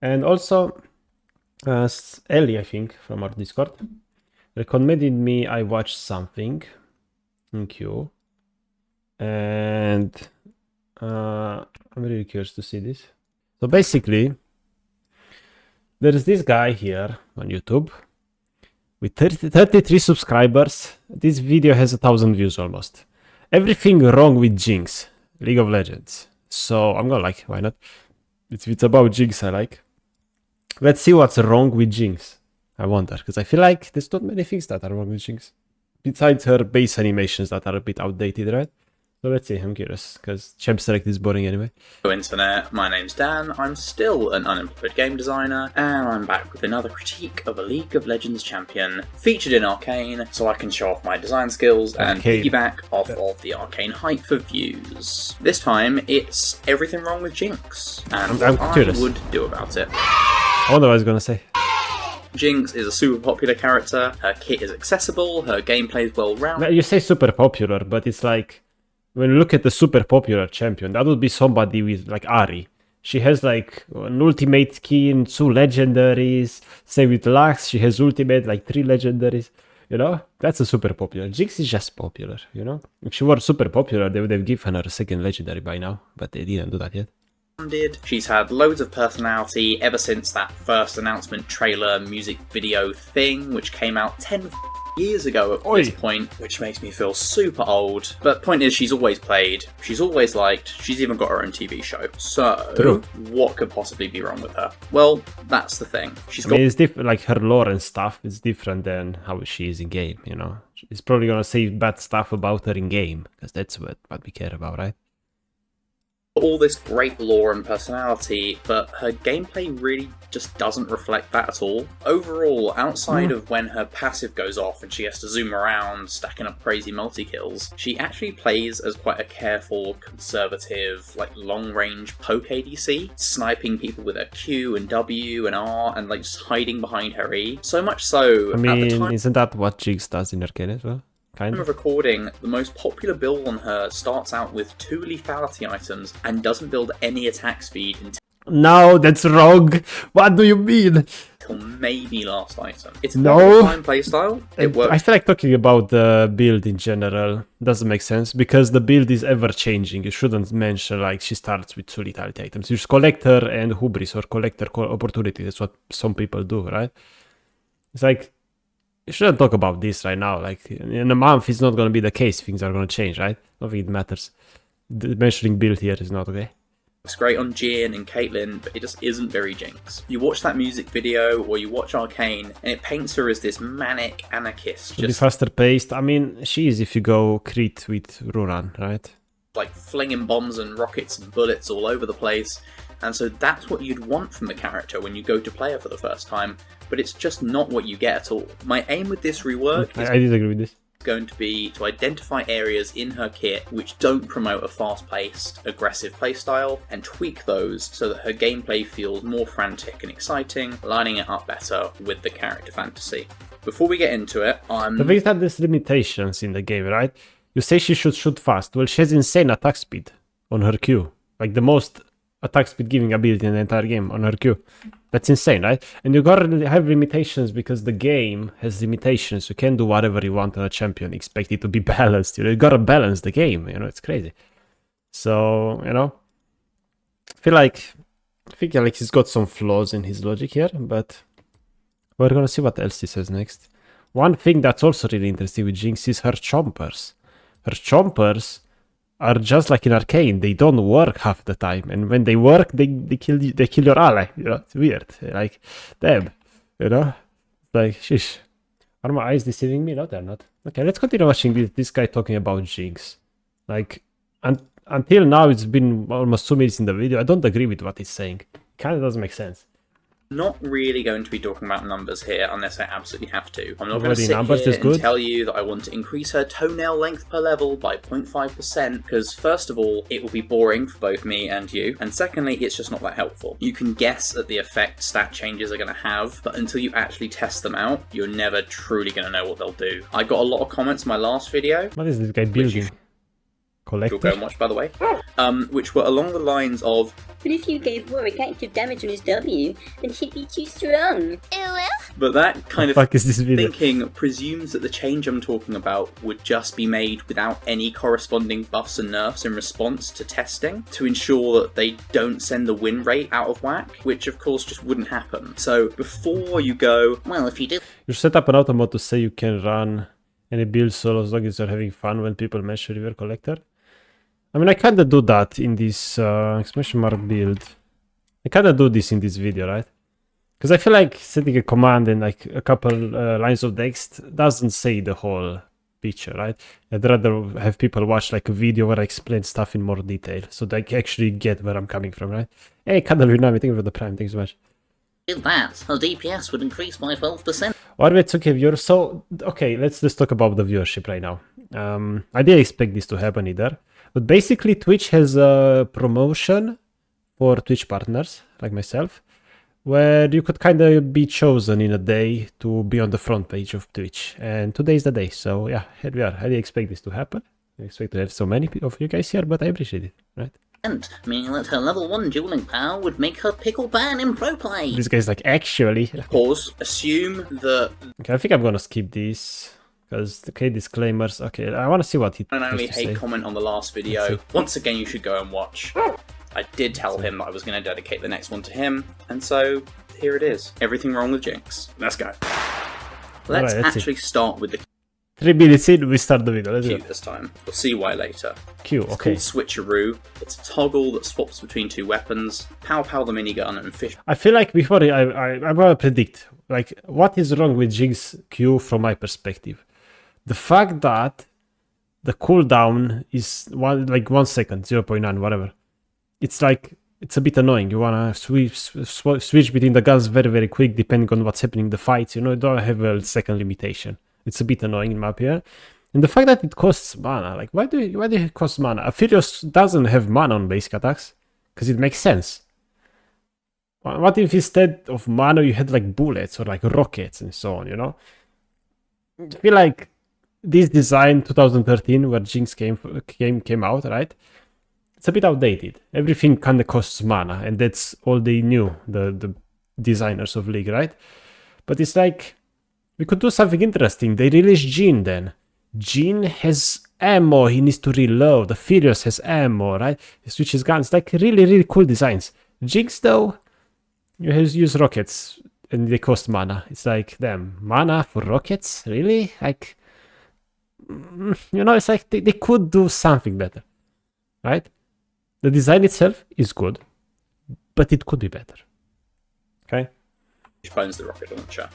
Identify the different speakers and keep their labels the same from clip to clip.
Speaker 1: And also, Ellie, I think, from our Discord, recommended me I watch something in queue. And I'm really curious to see this. So basically, there's this guy here on YouTube with 33 subscribers. This video has 1,000 views almost. Everything wrong with JINX, League of Legends. So I'm gonna like, why not? It's about JINX I like. Let's see what's wrong with JINX. I wonder, because I feel like there's not many things that are wrong with JINX. Besides her base animations that are a bit outdated, right? So let's see, I'm curious, because Champ Select is boring anyway.
Speaker 2: Hello Internet, my name's Dan, I'm still an unemployed game designer, and I'm back with another critique of a League of Legends champion featured in Arcane, so I can show off my design skills and piggyback off of the Arcane hype for views. This time, it's everything wrong with JINX, and what I would do about it.
Speaker 1: I wonder what I was gonna say.
Speaker 2: JINX is a super popular character, her kit is accessible, her gameplay is well-rounded.
Speaker 1: You say super popular, but it's like, when you look at the super popular champion, that would be somebody with like Ari. She has like an ultimate skin, 2 legendaries. Same with Lux, she has ultimate like 3 legendaries. You know, that's a super popular. JINX is just popular, you know. If she were super popular, they would have given her a 2nd legendary by now, but they didn't do that yet.
Speaker 2: She's had loads of personality ever since that first announcement trailer music video thing, which came out 10 years ago at this point, which makes me feel super old. But point is, she's always played, she's always liked, she's even got her own TV show. So, what could possibly be wrong with her? Well, that's the thing.
Speaker 1: I mean, it's different, like her lore and stuff is different than how she is in game, you know. She's probably gonna say bad stuff about her in game, because that's what we care about, right?
Speaker 2: All this great lore and personality, but her gameplay really just doesn't reflect that at all. Overall, outside of when her passive goes off and she has to zoom around, stacking up crazy multi-kills, she actually plays as quite a careful, conservative, like long-range poke ADC, sniping people with her Q and W and R, and like just hiding behind her E. So much so,
Speaker 1: I mean,
Speaker 2: at the time,
Speaker 1: isn't that what JINX does in Arcane as well?
Speaker 2: Time of recording, the most popular build on her starts out with 2 lethality items and doesn't build any attack speed until
Speaker 1: no, that's wrong. What do you mean?
Speaker 2: Maybe last item. It's a fine playstyle. It works.
Speaker 1: I feel like talking about the build in general doesn't make sense because the build is ever changing. You shouldn't mention like she starts with 2 lethality items. You just collector and hubris or collector opportunity. That's what some people do, right? It's like, you shouldn't talk about this right now. Like, in a month, it's not going to be the case. Things are going to change, right? I don't think it matters. The mentioning build here is not okay.
Speaker 2: It's great on Jhin and Caitlyn, but it just isn't very JINX. You watch that music video, or you watch Arcane, and it paints her as this manic anarchist.
Speaker 1: Just be faster paced. I mean, she is if you go crit with Ruran, right?
Speaker 2: Like flinging bombs and rockets and bullets all over the place. And so that's what you'd want from the character when you go to play her for the first time, but it's just not what you get at all. My aim with this rework is
Speaker 1: I disagree with this.
Speaker 2: Going to be to identify areas in her kit which don't promote a fast-paced, aggressive playstyle, and tweak those so that her gameplay feels more frantic and exciting, lining it up better with the character fantasy. Before we get into it,
Speaker 1: The thing is that there's limitations in the game, right? You say she should shoot fast. Well, she has insane attack speed on her Q. Like the most attack speed giving ability in the entire game on her Q. That's insane, right? And you gotta have limitations because the game has limitations. You can't do whatever you want on a champion, expect it to be balanced. You know, you gotta balance the game, you know, it's crazy. So, you know, I think like he's got some flaws in his logic here, but we're gonna see what else he says next. One thing that's also really interesting with JINX is her chompers. Her chompers are just like in Arcane, they don't work half the time, and when they work, they kill your ally. You know, it's weird. Like, damn, you know, like shish. Are my eyes deceiving me? No, they're not. Okay, let's continue watching this guy talking about JINX. Like, until now, it's been almost 2 minutes in the video. I don't agree with what he's saying. It kind of doesn't make sense.
Speaker 2: Not really going to be talking about numbers here unless I absolutely have to. I'm not going to sit here and tell you that I want to increase her toenail length per level by 0.5% because first of all, it will be boring for both me and you, and secondly, it's just not that helpful. You can guess at the effect stat changes are going to have, but until you actually test them out, you're never truly going to know what they'll do. I got a lot of comments in my last video.
Speaker 1: What is this guy building? Collector.
Speaker 2: go and watch, by the way, which were along the lines of,
Speaker 3: But if you gave Warwick active damage on his W, then he'd be too strong.
Speaker 2: but that kind of
Speaker 1: Fuck is this video?
Speaker 2: thinking presumes that the change I'm talking about would just be made without any corresponding buffs and nerfs in response to testing to ensure that they don't send the win rate out of whack, which of course just wouldn't happen. So before you go, well, if you do
Speaker 1: You set up an auto mode to say you can run any build solo as long as you're having fun when people mention River Collector. I mean, I kinda do that in this exclamation mark build. I kinda do this in this video, right? Because I feel like setting a command and like a couple lines of text doesn't say the whole picture, right? I'd rather have people watch like a video where I explain stuff in more detail so they actually get where I'm coming from, right? Hey, Cuddle Runami, thank you for the prime, thanks so much.
Speaker 4: With that, her DPS would increase by 12%.
Speaker 1: It's okay, viewers. So, okay, let's just talk about the viewership right now. I didn't expect this to happen either. But basically, Twitch has a promotion for Twitch partners, like myself, where you could kind of be chosen in a day to be on the front page of Twitch. And today is the day, so yeah, here we are. I didn't expect this to happen. I expect to have so many of you guys here, but I appreciate it, right?
Speaker 4: Meaning that her level 1 dueling power would make her pickle ban in pro play.
Speaker 1: This guy's like, actually...
Speaker 2: pause, assume that
Speaker 1: Okay, I think I'm gonna skip this. Because, okay, disclaimers. Okay, I want to see what he
Speaker 2: not
Speaker 1: has
Speaker 2: only
Speaker 1: to
Speaker 2: hate
Speaker 1: say.
Speaker 2: comment on the last video, once again you should go and watch. I did tell him that I was going to dedicate the next one to him, and so here it is. Everything wrong with Jinx. Let's go. Let's
Speaker 1: Alright, let's
Speaker 2: actually start with the
Speaker 1: 3 minutes in, we start the video. Let's
Speaker 2: Q
Speaker 1: go.
Speaker 2: this time. We'll see why later.
Speaker 1: Q,
Speaker 2: It's
Speaker 1: okay.
Speaker 2: called Switcheroo. It's a toggle that swaps between two weapons. Pow Pow the minigun and Fish
Speaker 1: I feel like before I'm gonna predict, like, what is wrong with Jinx Q from my perspective? The fact that the cooldown is 1 second, 0.9, whatever. It's like, it's a bit annoying. You wanna switch between the guns very, very quick, depending on what's happening in the fights. You know, you don't have a second limitation. It's a bit annoying in my opinion. And the fact that it costs mana, like, why do it cost mana? Aphelios doesn't have mana on basic attacks, because it makes sense. What if instead of mana you had like bullets or like rockets and so on, you know? I feel like this design 2013 where Jinx came out, right? It's a bit outdated. Everything kind of costs mana, and that's all they knew, the designers of League, right? But it's like, we could do something interesting. They released Jhin then. Jhin has ammo, he needs to reload. The Furious has ammo, right? He switches guns. Like, really, really cool designs. Jinx, though, you use rockets, and they cost mana. It's like, damn, mana for rockets? Really? Like, you know, it's like, they could do something better, right? The design itself is good, but it could be better. Okay?
Speaker 2: Bones the rocket launcher.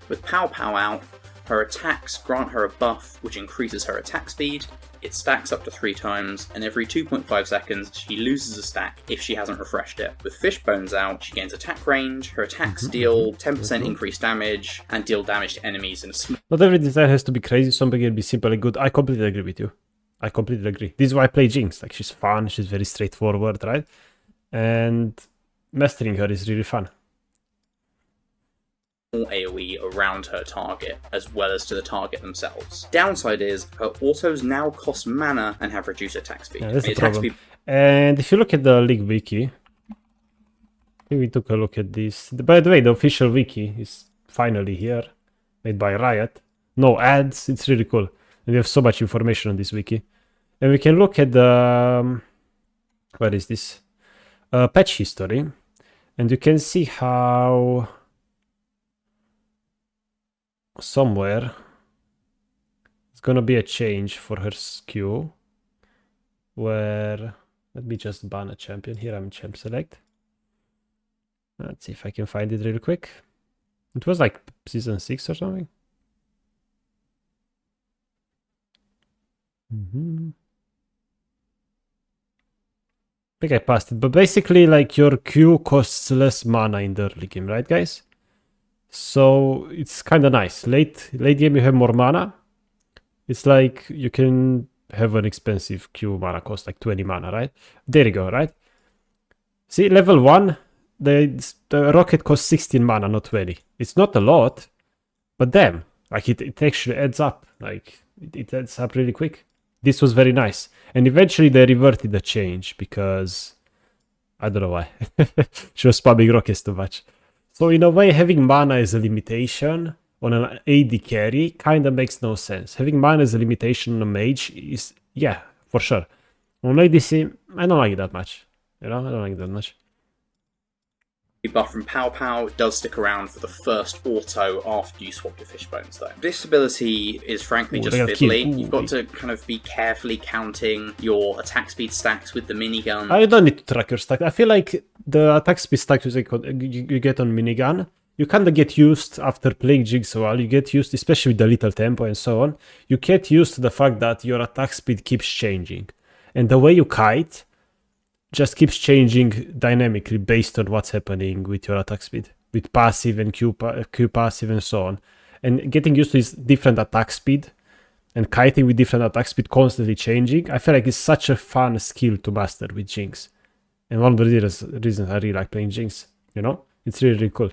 Speaker 2: With Pow Pow out, her attacks grant her a buff which increases her attack speed. It stacks up to 3 times, and every 2.5 seconds she loses a stack if she hasn't refreshed it. With Fishbones out, she gains attack range, her attacks deal 10% increased damage, and deal damage to enemies in a small...
Speaker 1: Not every design has to be crazy, some can be simple and good. I completely agree with you. I completely agree. This is why I play Jinx. Like, she's fun, she's very straightforward, right? And mastering her is really fun.
Speaker 2: AoE around her target, as well as to the target themselves. Downside is, her autos now cost mana and have reduced attack speed.
Speaker 1: Yeah, that's the
Speaker 2: attack
Speaker 1: problem.
Speaker 2: speed
Speaker 1: And if you look at the League wiki, I think we took a look at this. By the way, the official wiki is finally here, made by Riot. No ads, it's really cool. And we have so much information on this wiki. And we can look at the... where is this? Patch history. And you can see how... somewhere it's gonna be a change for her SKU where, let me just ban a champion here. I'm champ select. Let's see if I can find it real quick. It was like season 6 or something. I think I passed it, but basically, like, your Q costs less mana in the early game, right, guys? So it's kind of nice. Late game you have more mana. It's like you can have an expensive Q mana cost, like 20 mana, right? There you go, right? See, level 1, the rocket costs 16 mana, not 20. It's not a lot, but damn, like it actually adds up. Like it adds up really quick. This was very nice. And eventually they reverted the change because I don't know why. She was spamming rockets too much. So in a way, having mana as a limitation on an AD carry kind of makes no sense. Having mana as a limitation on a mage is, yeah, for sure. On ADC, I don't like it that much. You know, I don't like it that much.
Speaker 2: Buff from Pow Pow does stick around for the first auto after you swap to Fishbones though. This ability is frankly just fiddly. You've got to kind of be carefully counting your attack speed stacks with the minigun.
Speaker 1: I don't need to track your stack. I feel like the attack speed stack you get on minigun, you kind of get used after playing Jinx a while. You get used, especially with the little tempo and so on, you get used to the fact that your attack speed keeps changing. And the way you kite just keeps changing dynamically based on what's happening with your attack speed, with passive and Q passive and so on. And getting used to this different attack speed and kiting with different attack speed constantly changing, I feel like it's such a fun skill to master with Jinx. And one of the reasons I really like playing Jinx, you know? It's really, really cool.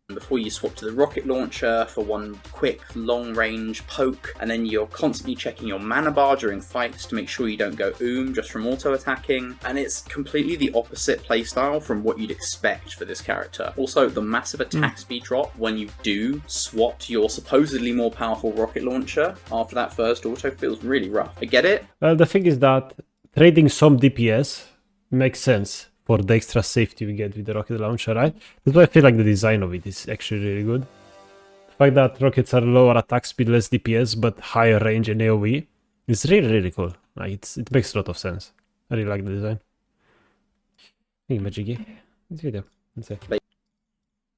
Speaker 2: Before you swap to the rocket launcher for one quick long-range poke, and then you're constantly checking your mana bar during fights to make sure you don't go just from auto-attacking, and it's completely the opposite playstyle from what you'd expect for this character. Also, the massive attack speed drop when you do swap to your supposedly more powerful rocket launcher after that first auto feels really rough. I get it.
Speaker 1: Well, the thing is that trading some DPS makes sense for the extra safety we get with the rocket launcher, right? That's why I feel like the design of it is actually really good. The fact that rockets are lower attack speed, less DPS, but higher range and AoE is really, really cool. Like it makes a lot of sense. I really like the design. Hey, Majiggy. This video. That's it.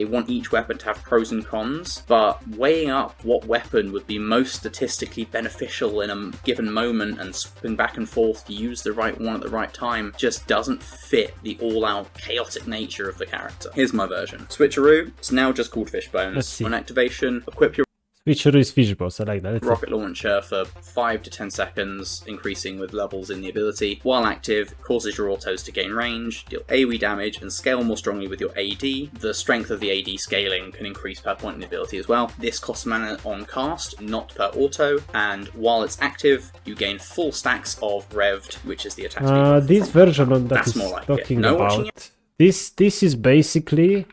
Speaker 2: They want each weapon to have pros and cons, but weighing up what weapon would be most statistically beneficial in a given moment and swapping back and forth to use the right one at the right time just doesn't fit the all-out chaotic nature of the character. Here's my version. Switcheroo, it's now just called Fishbones. On activation, equip your
Speaker 1: Switcheroo is Fishbones, I like that.
Speaker 2: rocket launcher for 5 to 10 seconds, increasing with levels in the ability. While active, causes your autos to gain range, deal AoE damage, and scale more strongly with your AD. The strength of the AD scaling can increase per point in the ability as well. This costs mana on cast, not per auto, and while it's active, you gain full stacks of Rev'd, which is the attack speed.
Speaker 1: This version that
Speaker 2: That's
Speaker 1: is
Speaker 2: more like
Speaker 1: talking
Speaker 2: it. No
Speaker 1: about,
Speaker 2: watching it?
Speaker 1: this is basically,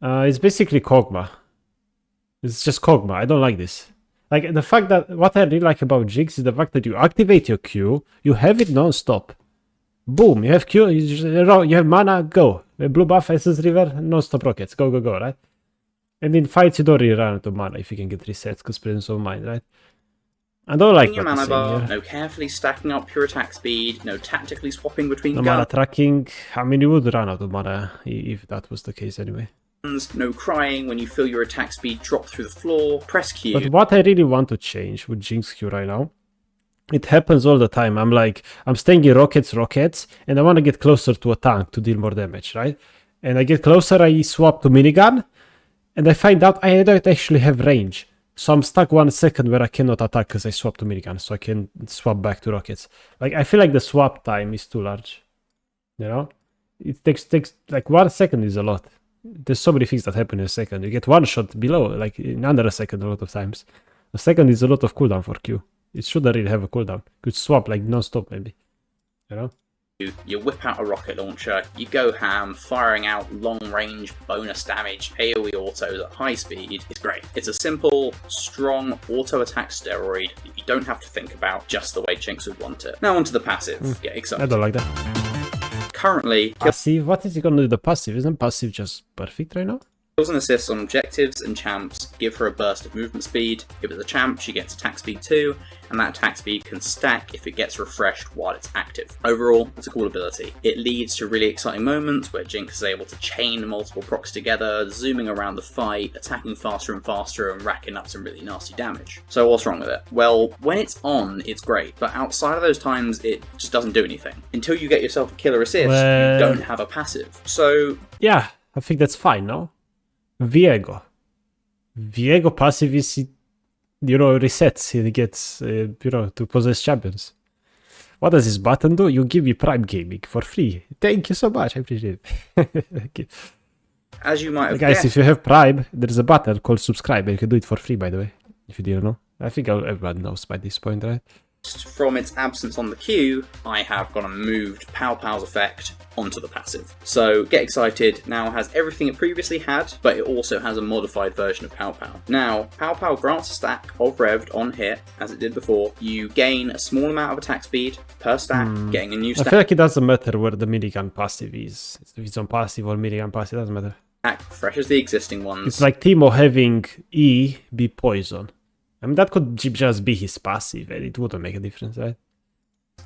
Speaker 1: it's basically Kog'Maw. It's just Kog'Maw. I don't like this. Like the fact that what I really like about Jinx is the fact that you activate your Q, you have it non-stop. Boom, you have Q, you have mana, go. Blue buff, Essence River, non-stop rockets, go, go, go, right? And in fights you don't really run out of mana if you can get resets because presence of mind, right? I don't like
Speaker 2: your
Speaker 1: what
Speaker 2: mana bar,
Speaker 1: here.
Speaker 2: no carefully stacking up your attack speed, no tactically swapping between
Speaker 1: No mana tracking. I mean, you would run out of mana if that was the case anyway.
Speaker 2: No crying when you feel your attack speed drop through the floor, press Q.
Speaker 1: But what I really want to change with Jinx Q right now, it happens all the time. I'm staying in rockets, and I want to get closer to a tank to deal more damage, right? And I get closer, I swap to minigun, and I find out I don't actually have range. So I'm stuck 1 second where I cannot attack because I swap to minigun, so I can swap back to rockets. Like, I feel like the swap time is too large, you know? It takes like 1 second is a lot. There's so many things that happen in a second. You get one shot below, like in under a second a lot of times. A second is a lot of cooldown for Q. It shouldn't really have a cooldown. Could swap like non-stop maybe. You know?
Speaker 2: You whip out a rocket launcher, you go ham, firing out long-range bonus damage, AoE autos at high speed. It's great. It's a simple, strong auto-attack steroid that you don't have to think about, just the way Jinx would want it. Now onto the passive. Get excited.
Speaker 1: I don't like that.
Speaker 2: Currently,
Speaker 1: Passive? What is he gonna do with the passive? Isn't passive just perfect right now?
Speaker 2: kills and assists on objectives and champs give her a burst of movement speed. If it's a champ, she gets attack speed 2, and that attack speed can stack if it gets refreshed while it's active. Overall, it's a cool ability. It leads to really exciting moments where Jinx is able to chain multiple procs together, zooming around the fight, attacking faster and faster, and racking up some really nasty damage. So what's wrong with it? Well, when it's on, it's great, but outside of those times, it just doesn't do anything. Until you get yourself a killer assist, you don't have a passive. So
Speaker 1: yeah, I think that's fine, no? Viego passive is, resets, he gets, to possess champions. What does this button do? You give me Prime Gaming for free. Thank you so much, I appreciate it. Okay.
Speaker 2: As you might have
Speaker 1: guessed,
Speaker 2: guessed,
Speaker 1: if you have Prime, there's a button called subscribe, and you can do it for free, by the way, if you didn't know. I think everyone knows by this point, right?
Speaker 2: From its absence on the queue, I have gone and moved Pow Pow's effect onto the passive. So Get Excited now has everything it previously had, but it also has a modified version of Pow Pow. Now, Pow Pow grants a stack of revved on hit, as it did before. You gain a small amount of attack speed per stack, getting a new stack.
Speaker 1: I feel like it doesn't matter where the minigun passive is. If it's on passive or minigun passive, it doesn't matter.
Speaker 2: Refreshes the existing ones.
Speaker 1: It's like Timo having E be poison. I mean, that could just be his passive, and it wouldn't make a difference, right?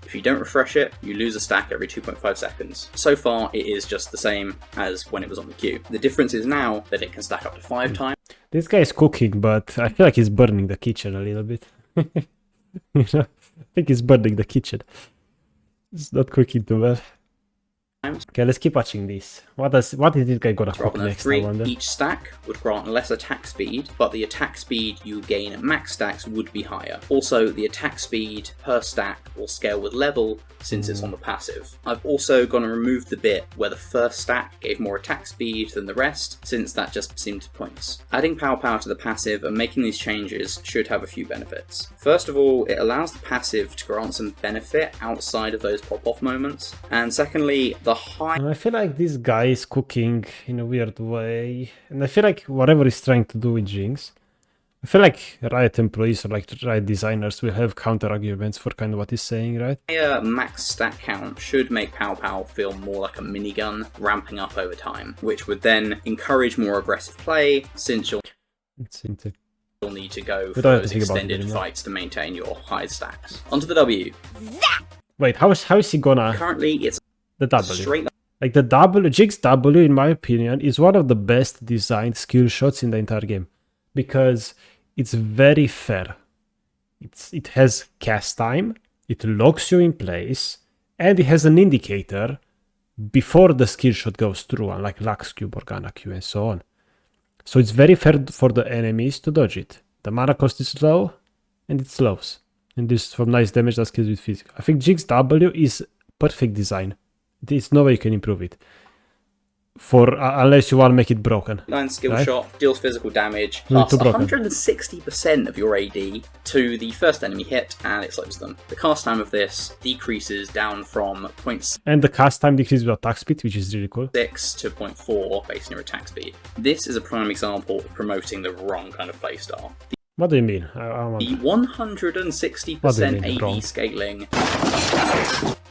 Speaker 2: If you don't refresh it, you lose a stack every 2.5 seconds. So far, it is just the same as when it was on the queue. The difference is now that it can stack up to 5 times.
Speaker 1: This guy is cooking, but I feel like he's burning the kitchen a little bit. You know? I think he's burning the kitchen. It's not cooking too well. Okay, let's keep watching this. What is this guy gonna cook
Speaker 2: Rather than
Speaker 1: next?
Speaker 2: 3,
Speaker 1: I wonder.
Speaker 2: each stack would grant less attack speed, but the attack speed you gain at max stacks would be higher. Also, the attack speed per stack will scale with level since it's on the passive. I've also gone and removed the bit where the first stack gave more attack speed than the rest, since that just seemed pointless. Adding Pow Pow to the passive and making these changes should have a few benefits. First of all, it allows the passive to grant some benefit outside of those pop-off moments. And secondly, the high...
Speaker 1: And I feel like this guy is cooking in a weird way. And I feel like whatever he's trying to do with JINX, I feel like Riot employees or like Riot designers will have counter arguments for kind of what he's saying, right?
Speaker 2: higher max stack count should make Pow Pow feel more like a minigun, ramping up over time, which would then encourage more aggressive play, since you'll need to go for those extended fights to maintain your high stacks. Onto the W.
Speaker 1: Wait, how is he gonna...
Speaker 2: Currently, it's
Speaker 1: The W.
Speaker 2: straight
Speaker 1: Like the W, JINX W, in my opinion, is one of the best designed skill shots in the entire game. Because it's very fair. It has cast time, it locks you in place, and it has an indicator before the skill shot goes through, unlike Lux Q, Morgana Q, and so on. So it's very fair for the enemies to dodge it. The mana cost is low, and it slows. And this from nice damage that kills with physical. I think JINX W is perfect design. There's no way you can improve it. Unless you want to make it broken.
Speaker 2: 9 skill
Speaker 1: right?
Speaker 2: shot, deals physical damage,
Speaker 1: Not
Speaker 2: plus
Speaker 1: too broken.
Speaker 2: 160% of your AD to the first enemy hit, and it slows them. The cast time of this decreases down from 0.6
Speaker 1: And the cast time decreases with attack speed, which is really cool.
Speaker 2: to 0.4 based on your attack speed. This is a prime example of promoting the wrong kind of playstyle.
Speaker 1: What do you mean? I want...
Speaker 2: The 160%
Speaker 1: wrong?
Speaker 2: AD scaling, the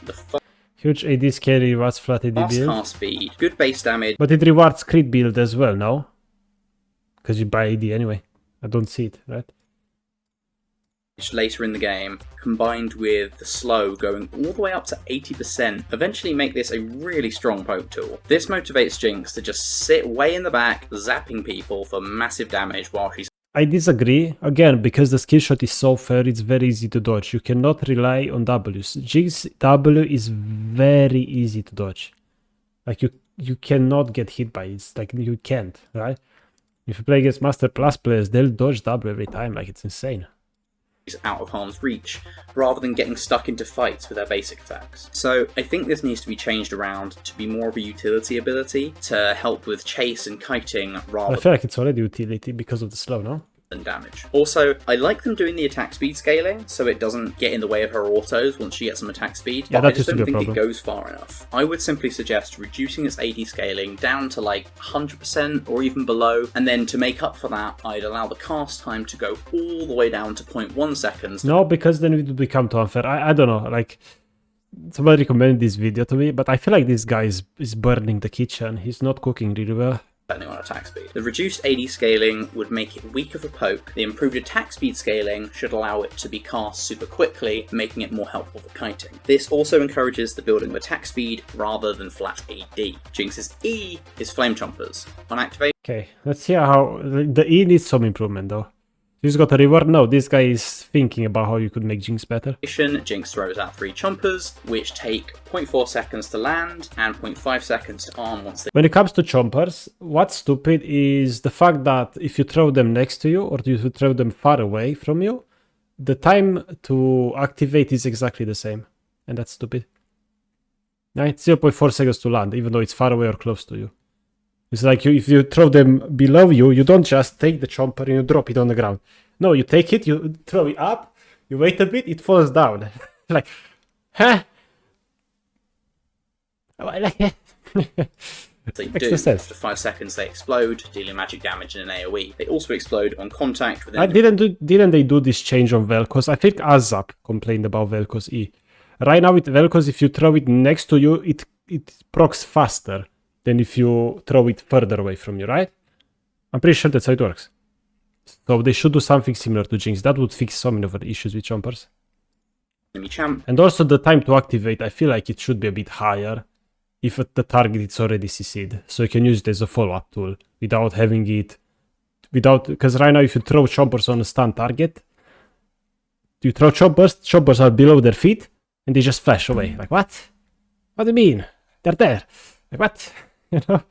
Speaker 1: Huge AD scale rewards flat AD
Speaker 2: fast
Speaker 1: build.
Speaker 2: cast speed, good base damage,
Speaker 1: But it rewards crit build as well, no? Because you buy AD anyway. I don't see it, right?
Speaker 2: later in the game, combined with the slow going all the way up to 80%, eventually make this a really strong poke tool. This motivates JINX to just sit way in the back, zapping people for massive damage while she's...
Speaker 1: I disagree. Again, because the skill shot is so fair, it's very easy to dodge. You cannot rely on Ws. JINX W is very easy to dodge. Like, you cannot get hit by it. It's like, you can't, right? If you play against Master Plus players, they'll dodge W every time. Like, it's insane.
Speaker 2: Out of harm's reach, rather than getting stuck into fights with their basic attacks. So I think this needs to be changed around to be more of a utility ability to help with chase and kiting rather
Speaker 1: I feel like it's already utility because of the slow, no?
Speaker 2: than damage. Also, I like them doing the attack speed scaling so it doesn't get in the way of her autos once she gets some attack speed,
Speaker 1: Yeah,
Speaker 2: but I
Speaker 1: that
Speaker 2: just
Speaker 1: used to
Speaker 2: don't
Speaker 1: be a
Speaker 2: think it
Speaker 1: problem.
Speaker 2: goes far enough. I would simply suggest reducing its AD scaling down to like 100% or even below, and then to make up for that, I'd allow the cast time to go all the way down to 0.1 seconds.
Speaker 1: No, because then it would become too unfair. I don't know, like, somebody recommended this video to me, but I feel like this guy is burning the kitchen. He's not cooking really well.
Speaker 2: Depending on attack speed. The reduced AD scaling would make it weaker for poke. The improved attack speed scaling should allow it to be cast super quickly, making it more helpful for kiting. This also encourages the building of attack speed rather than flat AD. JINX's E is Flame Chompers. On activation,
Speaker 1: Okay, let's see how... The E needs some improvement, though. He's got a reward? No, this guy is thinking about how you could make JINX better.
Speaker 2: JINX throws out 3 Chompers, which take 0.4 seconds to land and 0.5 seconds to arm once they...
Speaker 1: When it comes to Chompers, what's stupid is the fact that if you throw them next to you or if you throw them far away from you, the time to activate is exactly the same. And that's stupid. Right? 0.4 seconds to land, even though it's far away or close to you. It's like if you throw them below you, you don't just take the Chomper and you drop it on the ground. No, you take it, you throw it up, You wait a bit, it falls down. Like, huh?
Speaker 2: They
Speaker 1: Makes
Speaker 2: do.
Speaker 1: no sense.
Speaker 2: After 5 seconds, they explode, dealing magic damage and an AoE. They also explode on contact with
Speaker 1: Didn't they do this change on Vel'Koz? I think Azap complained about Vel'Koz E. Right now with Vel'Koz, if you throw it next to you, it procs faster than if you throw it further away from you, right? I'm pretty sure that's how it works. So they should do something similar to Jinx. That would fix so many of the issues with Chompers.
Speaker 2: enemy champ.
Speaker 1: And also the time to activate, I feel like it should be a bit higher if the target is already CC'd. So you can use it as a follow-up tool without having it... Because right now if you throw Chompers on a stun target, you throw Chompers are below their feet, and they just flash away. Like, what? What do you mean? They're there. Like, what? You know?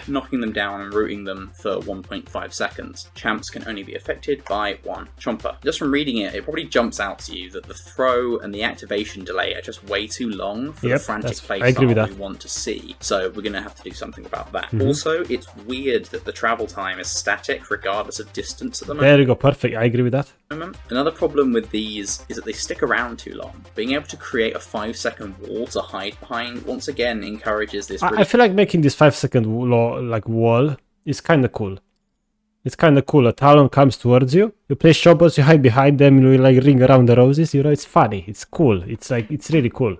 Speaker 2: Knocking them down and rooting them for 1.5 seconds. Champs can only be affected by one Chomper. Just from reading it, it probably jumps out to you that the throw and the activation delay are just way too long for the frantic playstyle we want to see. So we're going to have to do something about that. Also, it's weird that the travel time is static regardless of distance at the moment.
Speaker 1: There you go, perfect. I agree with that.
Speaker 2: Another problem with these is that they stick around too long. Being able to create a 5-second wall to hide behind once again encourages this.
Speaker 1: I feel like making this 5-second wall is kind of cool. It's kind of cool. A Talon comes towards you, you place Chompers, you hide behind them, you like ring around the roses. You know, it's funny. It's cool. It's like it's really cool.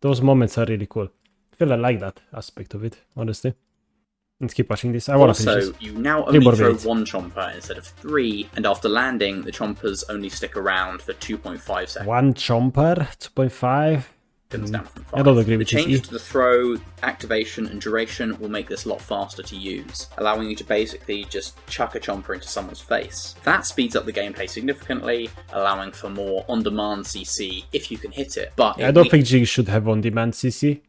Speaker 1: Those moments are really cool. I feel I like that aspect of it, honestly. Let's keep watching this. I want to finish this.
Speaker 2: You now only throw one Chomper instead of 3, and after landing, the Chompers only stick around for 2.5 seconds.
Speaker 1: One Chomper, 2.5.
Speaker 2: Down from 5.
Speaker 1: I don't agree with
Speaker 2: the changes to the throw, activation, and duration will make this a lot faster to use, allowing you to basically just chuck a Chomper into someone's face. That speeds up the gameplay significantly, allowing for more on-demand CC if you can hit it. But
Speaker 1: I don't think Jinx should have on-demand CC.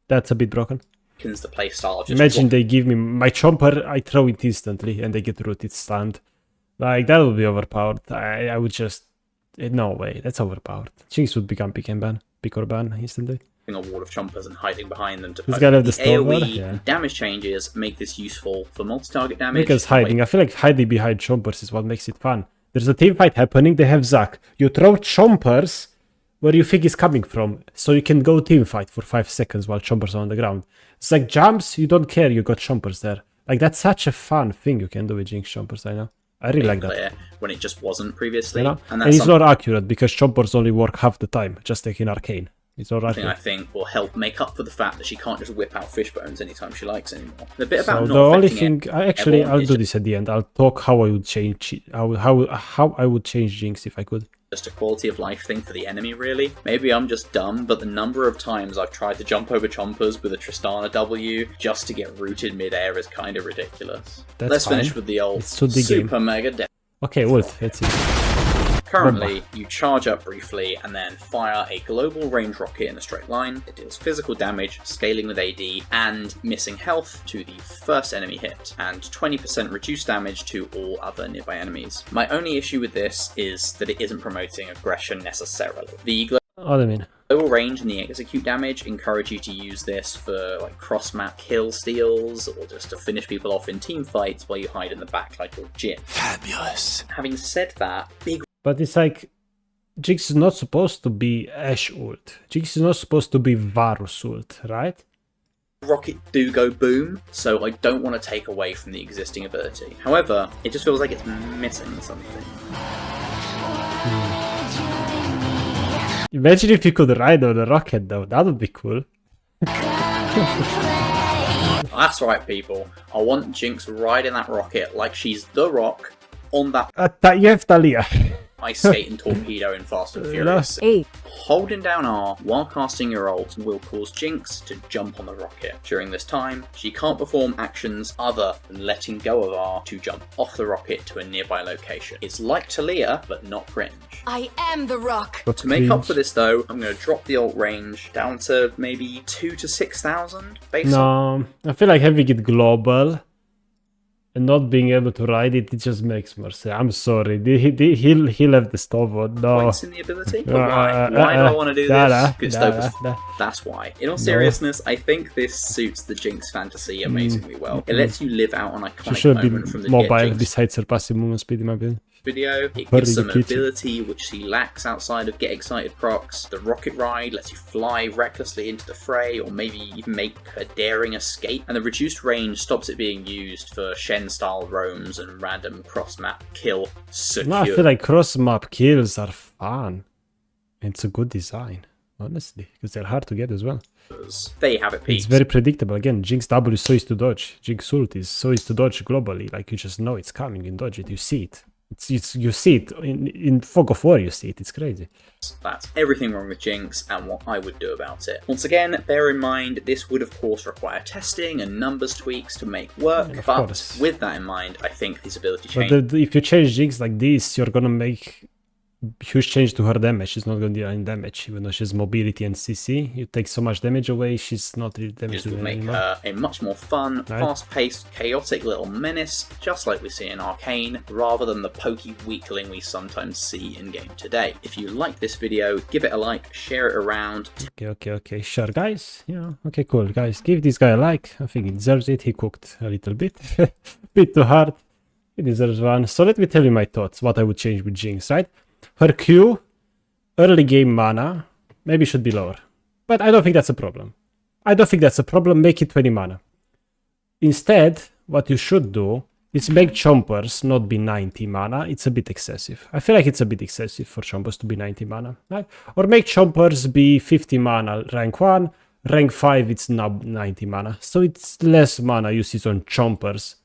Speaker 1: That's a bit broken.
Speaker 2: The playstyle of just
Speaker 1: imagine they give me my Chomper, I throw it instantly, and they get rooted, stunned. Like, that would be overpowered. I would just... No way, that's overpowered. Jinx would become pick or ban instantly.
Speaker 2: A wall of Chompers and hiding behind them to
Speaker 1: poke. Have the
Speaker 2: AoE
Speaker 1: yeah.
Speaker 2: damage changes make this useful for multi-target damage.
Speaker 1: Because hiding, I feel like hiding behind Chompers is what makes it fun. There's a team fight happening, they have Zac. You throw Chompers where you think is coming from, so you can go team fight for 5 seconds while Chompers are on the ground. Zac jumps, you don't care, you got Chompers there. Like, that's such a fun thing you can do with Jinx Chompers, I know. I really like that.
Speaker 2: When it just wasn't previously.
Speaker 1: You know? And it's not accurate because Chompers only work half the time, just like in Arcane. It's not accurate.
Speaker 2: I think will help make up for the fact that she can't just whip out fish bones anytime she likes anymore. The bit about
Speaker 1: the only thing, I'll do this at the end. I'll talk how I would change how I would change Jinx if I could.
Speaker 2: Just a quality of life thing for the enemy, really. Maybe I'm just dumb, but the number of times I've tried to jump over Chompers with a Tristana W just to get rooted mid-air is kind of ridiculous. Let's finish with the old super mega death.
Speaker 1: Okay, Wolf, let's see.
Speaker 2: Currently, you charge up briefly and then fire a global range rocket in a straight line. It deals physical damage, scaling with AD, and missing health to the first enemy hit, and 20% reduced damage to all other nearby enemies. My only issue with this is that it isn't promoting aggression necessarily. The global range and the execute damage encourage you to use this for like cross-map kill steals, or just to finish people off in team fights while you hide in the back like your Jin.
Speaker 4: Fabulous.
Speaker 2: Having said that,
Speaker 1: but it's like, Jinx is not supposed to be Ashe ult. Jinx is not supposed to be Varus ult, right?
Speaker 2: Rocket do go boom, so I don't want to take away from the existing ability. However, it just feels like it's missing something.
Speaker 1: Imagine if you could ride on a rocket though, that would be cool.
Speaker 2: That's right, people. I want Jinx riding that rocket like she's the Rock on that
Speaker 1: you have Talia.
Speaker 2: ice skate and torpedo in Fast and Furious. Holding down R while casting your ult will cause Jinx to jump on the rocket. During this time, she can't perform actions other than letting go of R to jump off the rocket to a nearby location. It's like Talia, but not cringe.
Speaker 5: I am the Rock.
Speaker 2: To make up for this though, I'm going to drop the ult range down to maybe 2,000 to 6,000 based on...
Speaker 1: I feel like having it global and not being able to ride it, it just makes more sense. I'm sorry. He left the stove on. No.
Speaker 2: Points in the ability? Why do I want to do this? That's why. In all seriousness, I think this suits the Jinx fantasy amazingly well. It lets you live out an iconic moment from the
Speaker 1: mobile besides surpassing movement speed in my opinion.
Speaker 2: video. It
Speaker 1: Put
Speaker 2: gives
Speaker 1: in
Speaker 2: some
Speaker 1: the kitchen.
Speaker 2: ability which she lacks outside of Get Excited procs. The rocket ride lets you fly recklessly into the fray, or maybe even make a daring escape. And the reduced range stops it being used for Shen-style roams and random cross-map kill secure.
Speaker 1: No, I feel like cross-map kills are fun. It's a good design, honestly, because they're hard to get as well.
Speaker 2: There you have it,
Speaker 1: It's
Speaker 2: peeps.
Speaker 1: very predictable. Again, Jinx W is so easy to dodge. Jinx ult is so easy to dodge globally. Like, you just know it's coming and dodge it. You see it. You see it in Fog of War. You see it. It's crazy.
Speaker 2: That's everything wrong with Jinx and what I would do about it. Once again, bear in mind this would of course require testing and numbers tweaks to make work,
Speaker 1: Of
Speaker 2: but
Speaker 1: course.
Speaker 2: with that in mind, I think these ability
Speaker 1: But
Speaker 2: changes
Speaker 1: if you change Jinx like this, you're gonna make huge change to her damage. She's not gonna deal any damage, even though she has mobility and CC. You take so much damage away, she's not really damage
Speaker 2: would make
Speaker 1: anymore.
Speaker 2: her a much more fun,
Speaker 1: Right.
Speaker 2: fast-paced, chaotic little menace, just like we see in Arcane, rather than the pokey weakling we sometimes see in-game today. If you like this video, give it a like, share it around.
Speaker 1: Okay. Sure, guys. Yeah, okay, cool. Guys, give this guy a like. I think he deserves it. He cooked a little bit. Bit too hard. He deserves one. So let me tell you my thoughts, what I would change with Jinx, right? Her Q, early game mana, maybe should be lower. But I don't think that's a problem. Make it 20 mana. Instead, what you should do is make Chompers not be 90 mana. It's a bit excessive. I feel like it's a bit excessive for Chompers to be 90 mana. Right? Or make Chompers be 50 mana rank 1, rank 5 it's now 90 mana. So it's less mana usage on Chompers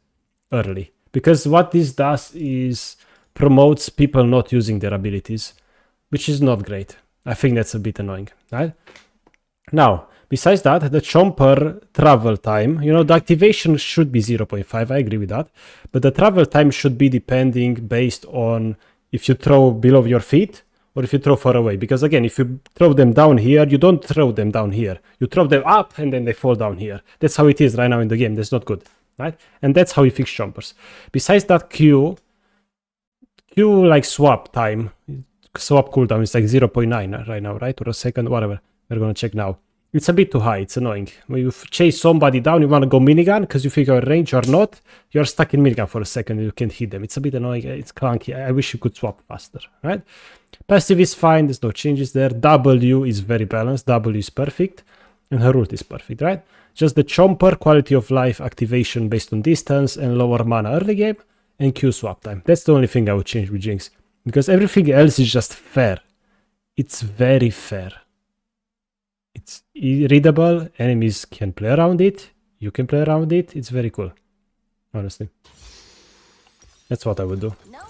Speaker 1: early. Because what this does is promotes people not using their abilities, which is not great. I think that's a bit annoying, right? Now, besides that, the Chomper travel time, the activation should be 0.5, I agree with that, but the travel time should be depending based on if you throw below your feet or if you throw far away. Because again, if you throw them down here, you don't throw them down here. You throw them up and then they fall down here. That's how it is right now in the game. That's not good, right? And that's how you fix Chompers. Besides that, Q like swap time, swap cooldown is like 0.9 right now, right? Or a second, whatever. We're gonna check now. It's a bit too high, it's annoying. When you chase somebody down, you wanna go minigun because you figure range or not, you're stuck in minigun for a second and you can't hit them. It's a bit annoying, it's clunky. I wish you could swap faster, right? Passive is fine, there's no changes there. W is very balanced, W is perfect, and her ult is perfect, right? Just the Chomper quality of life activation based on distance and lower mana early game, and Q swap time. That's the only thing I would change with Jinx. Because everything else is just fair. It's very fair. It's readable. Enemies can play around it. You can play around it. It's very cool. Honestly. That's what I would do.
Speaker 5: No